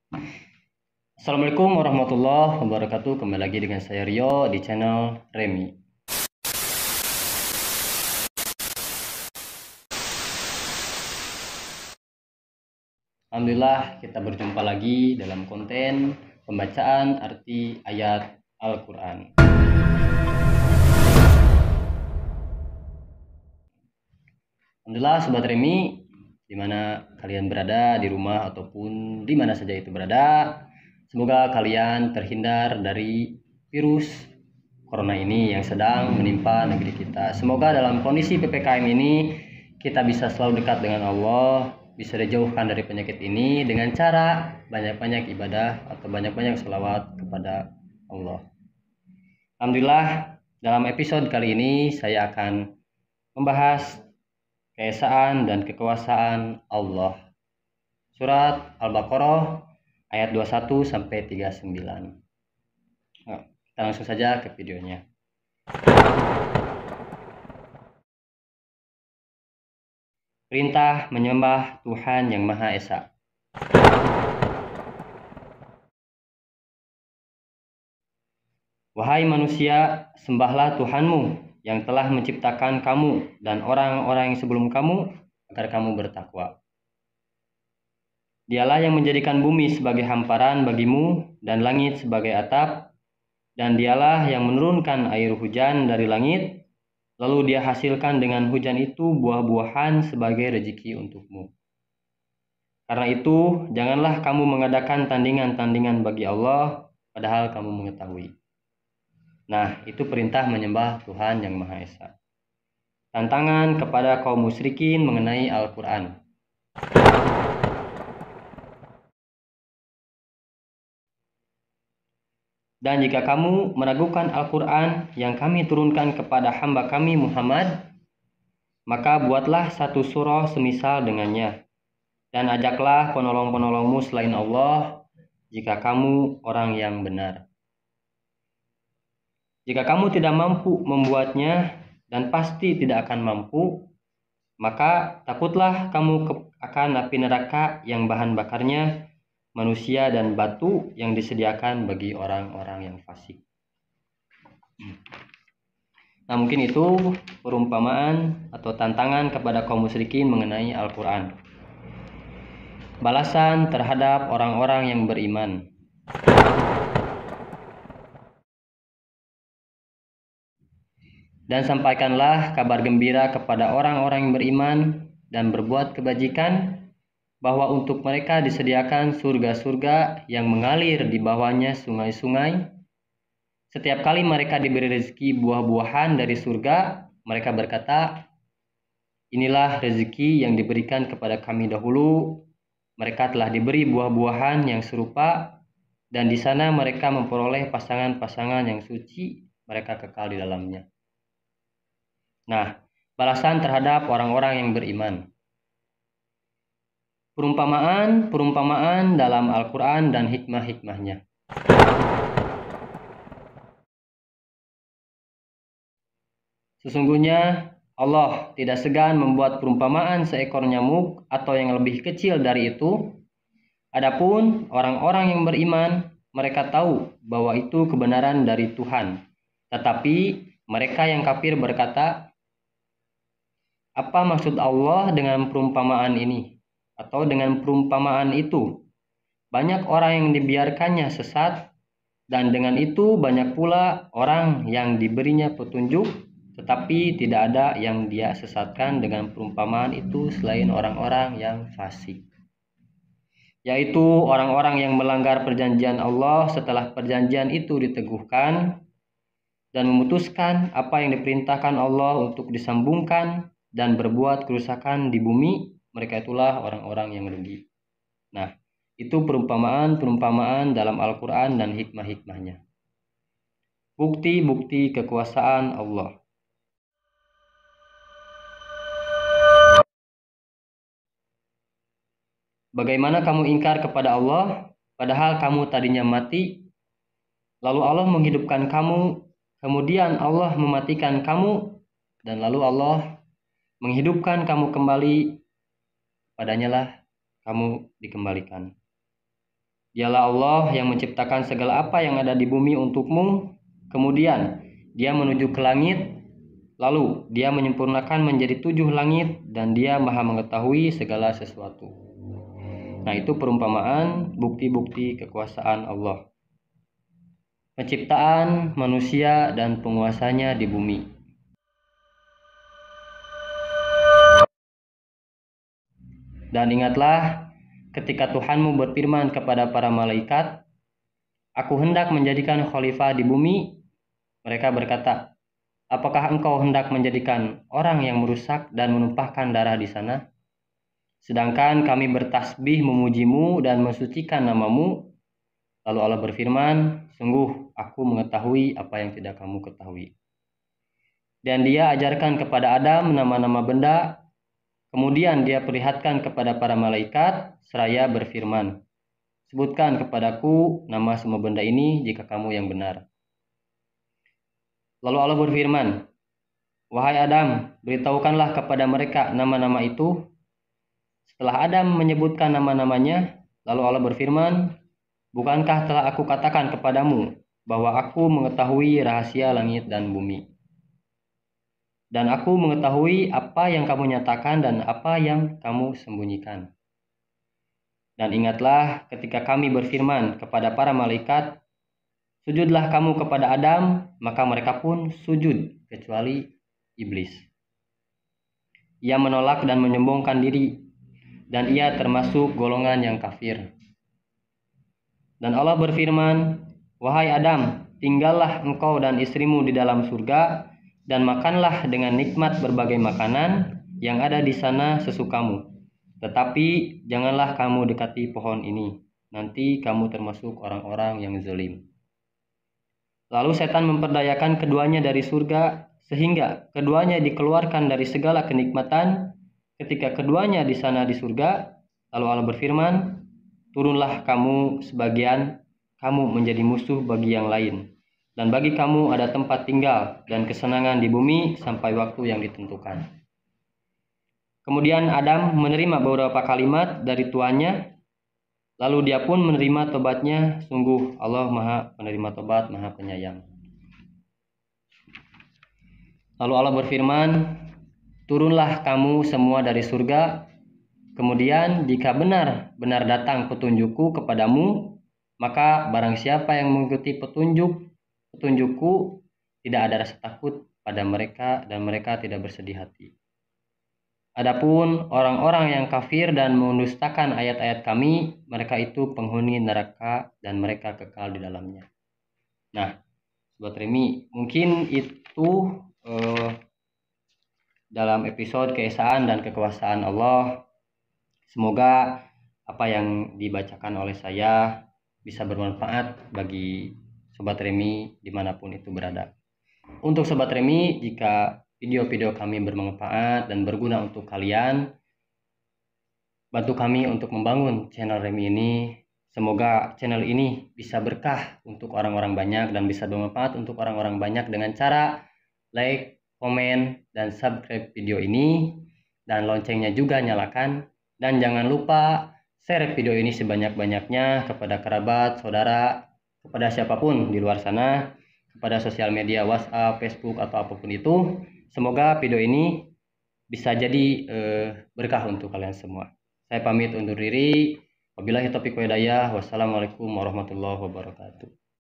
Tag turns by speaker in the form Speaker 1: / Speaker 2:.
Speaker 1: Assalamualaikum warahmatullahi wabarakatuh. Kembali lagi dengan saya Rio di channel Remi. Alhamdulillah kita berjumpa lagi dalam konten pembacaan arti ayat Al-Quran. Alhamdulillah Sobat Remi, dimana kalian berada, di rumah ataupun di mana saja itu berada, semoga kalian terhindar dari virus Corona ini yang sedang menimpa negeri kita. Semoga dalam kondisi PPKM ini kita bisa selalu dekat dengan Allah, bisa dijauhkan dari penyakit ini dengan cara banyak-banyak ibadah atau banyak-banyak sholawat kepada Allah. Alhamdulillah, dalam episode kali ini saya akan membahas keesaan dan kekuasaan Allah. Surat Al-Baqarah ayat 21 sampai 39. Nah, kita langsung saja ke videonya. Perintah menyembah Tuhan yang Maha Esa. Wahai manusia, sembahlah Tuhanmu yang telah menciptakan kamu dan orang-orang yang sebelum kamu agar kamu bertakwa. Dialah yang menjadikan bumi sebagai hamparan bagimu dan langit sebagai atap, dan dialah yang menurunkan air hujan dari langit, lalu dia hasilkan dengan hujan itu buah-buahan sebagai rezeki untukmu. Karena itu, janganlah kamu mengadakan tandingan-tandingan bagi Allah, padahal kamu mengetahui. Nah, itu perintah menyembah Tuhan yang Maha Esa. Tantangan kepada kaum musyrikin mengenai Al-Quran. Dan jika kamu meragukan Al-Quran yang kami turunkan kepada hamba kami Muhammad, maka buatlah satu surah semisal dengannya, dan ajaklah penolong-penolongmu selain Allah, jika kamu orang yang benar. Jika kamu tidak mampu membuatnya, dan pasti tidak akan mampu, maka takutlah kamu akan api neraka yang bahan bakarnya manusia dan batu yang disediakan bagi orang-orang yang fasik. Nah, mungkin itu perumpamaan atau tantangan kepada kaum musyrikin mengenai Al-Quran. Balasan terhadap orang-orang yang beriman. Dan sampaikanlah kabar gembira kepada orang-orang yang beriman dan berbuat kebajikan, bahwa untuk mereka disediakan surga-surga yang mengalir di bawahnya sungai-sungai. Setiap kali mereka diberi rezeki buah-buahan dari surga, mereka berkata, inilah rezeki yang diberikan kepada kami dahulu. Mereka telah diberi buah-buahan yang serupa, dan di sana mereka memperoleh pasangan-pasangan yang suci, mereka kekal di dalamnya. Nah, balasan terhadap orang-orang yang beriman. Perumpamaan dalam Al-Quran dan hikmah-hikmahnya. Sesungguhnya Allah tidak segan membuat perumpamaan seekor nyamuk atau yang lebih kecil dari itu. Adapun orang-orang yang beriman, mereka tahu bahwa itu kebenaran dari Tuhan. Tetapi mereka yang kafir berkata, apa maksud Allah dengan perumpamaan ini? Atau dengan perumpamaan itu? Banyak orang yang dibiarkannya sesat, dan dengan itu banyak pula orang yang diberinya petunjuk, tetapi tidak ada yang dia sesatkan dengan perumpamaan itu selain orang-orang yang fasik, yaitu orang-orang yang melanggar perjanjian Allah setelah perjanjian itu diteguhkan dan memutuskan apa yang diperintahkan Allah untuk disambungkan dan berbuat kerusakan di bumi. Mereka itulah orang-orang yang rugi. Nah, itu perumpamaan dalam Al-Quran dan hikmah-hikmahnya. Bukti-bukti kekuasaan Allah. Bagaimana kamu ingkar kepada Allah, padahal kamu tadinya mati, lalu Allah menghidupkan kamu, kemudian Allah mematikan kamu, dan lalu Allah menghidupkan kamu kembali, padanya lah kamu dikembalikan. Dialah Allah yang menciptakan segala apa yang ada di bumi untukmu, kemudian Dia menuju ke langit, lalu Dia menyempurnakan menjadi 7 langit, dan Dia Maha mengetahui segala sesuatu. Nah, itu perumpamaan bukti-bukti kekuasaan Allah. Penciptaan manusia dan penguasanya di bumi. Dan ingatlah ketika Tuhanmu berfirman kepada para malaikat, "Aku hendak menjadikan khalifah di bumi." Mereka berkata, "Apakah engkau hendak menjadikan orang yang merusak dan menumpahkan darah di sana? Sedangkan kami bertasbih memujimu dan mensucikan namamu." Lalu Allah berfirman, "Sungguh aku mengetahui apa yang tidak kamu ketahui." Dan Dia ajarkan kepada Adam nama-nama benda. Kemudian Dia perlihatkan kepada para malaikat seraya berfirman, "Sebutkan kepadaku nama semua benda ini jika kamu yang benar." Lalu Allah berfirman, "Wahai Adam, beritahukanlah kepada mereka nama-nama itu." Setelah Adam menyebutkan nama-namanya, lalu Allah berfirman, "Bukankah telah aku katakan kepadamu bahwa aku mengetahui rahasia langit dan bumi? Dan aku mengetahui apa yang kamu nyatakan dan apa yang kamu sembunyikan. Dan ingatlah ketika kami berfirman kepada para malaikat, 'Sujudlah kamu kepada Adam,' maka mereka pun sujud kecuali iblis. Ia menolak dan menyombongkan diri, dan ia termasuk golongan yang kafir. Dan Allah berfirman, 'Wahai Adam, tinggallah engkau dan istrimu di dalam surga, dan makanlah dengan nikmat berbagai makanan yang ada di sana sesukamu. Tetapi janganlah kamu dekati pohon ini, nanti kamu termasuk orang-orang yang zalim.' Lalu setan memperdayakan keduanya dari surga, sehingga keduanya dikeluarkan dari segala kenikmatan. Ketika keduanya di sana di surga, lalu Allah berfirman, 'Turunlah kamu sebagian, kamu menjadi musuh bagi yang lain. Dan bagi kamu ada tempat tinggal dan kesenangan di bumi sampai waktu yang ditentukan.' Kemudian Adam menerima beberapa kalimat dari tuannya, lalu dia pun menerima tobatnya. Sungguh Allah Maha penerima tobat, Maha penyayang. Lalu Allah berfirman, 'Turunlah kamu semua dari surga. Kemudian jika benar-benar datang petunjukku kepadamu, maka barang siapa yang mengikuti petunjukku, tidak ada rasa takut pada mereka dan mereka tidak bersedih hati. Adapun orang-orang yang kafir dan mendustakan ayat-ayat kami, mereka itu penghuni neraka dan mereka kekal di dalamnya." Nah, Sobat Remi, mungkin itu dalam episode keesaan dan kekuasaan Allah. Semoga apa yang dibacakan oleh saya bisa bermanfaat bagi Sobat Remi dimanapun itu berada. Untuk Sobat Remi, jika video-video kami bermanfaat dan berguna untuk kalian, bantu kami untuk membangun channel Remi ini. Semoga channel ini bisa berkah untuk orang-orang banyak dan bisa bermanfaat untuk orang-orang banyak dengan cara like, komen, dan subscribe video ini. Dan loncengnya juga nyalakan. Dan jangan lupa share video ini sebanyak-banyaknya kepada kerabat, saudara, kepada siapapun di luar sana, kepada sosial media WhatsApp, Facebook, atau apapun itu. Semoga video ini bisa jadi berkah untuk kalian semua. Saya pamit undur diri. Wabillahi taufiq wa hidayah. Wassalamualaikum warahmatullahi wabarakatuh.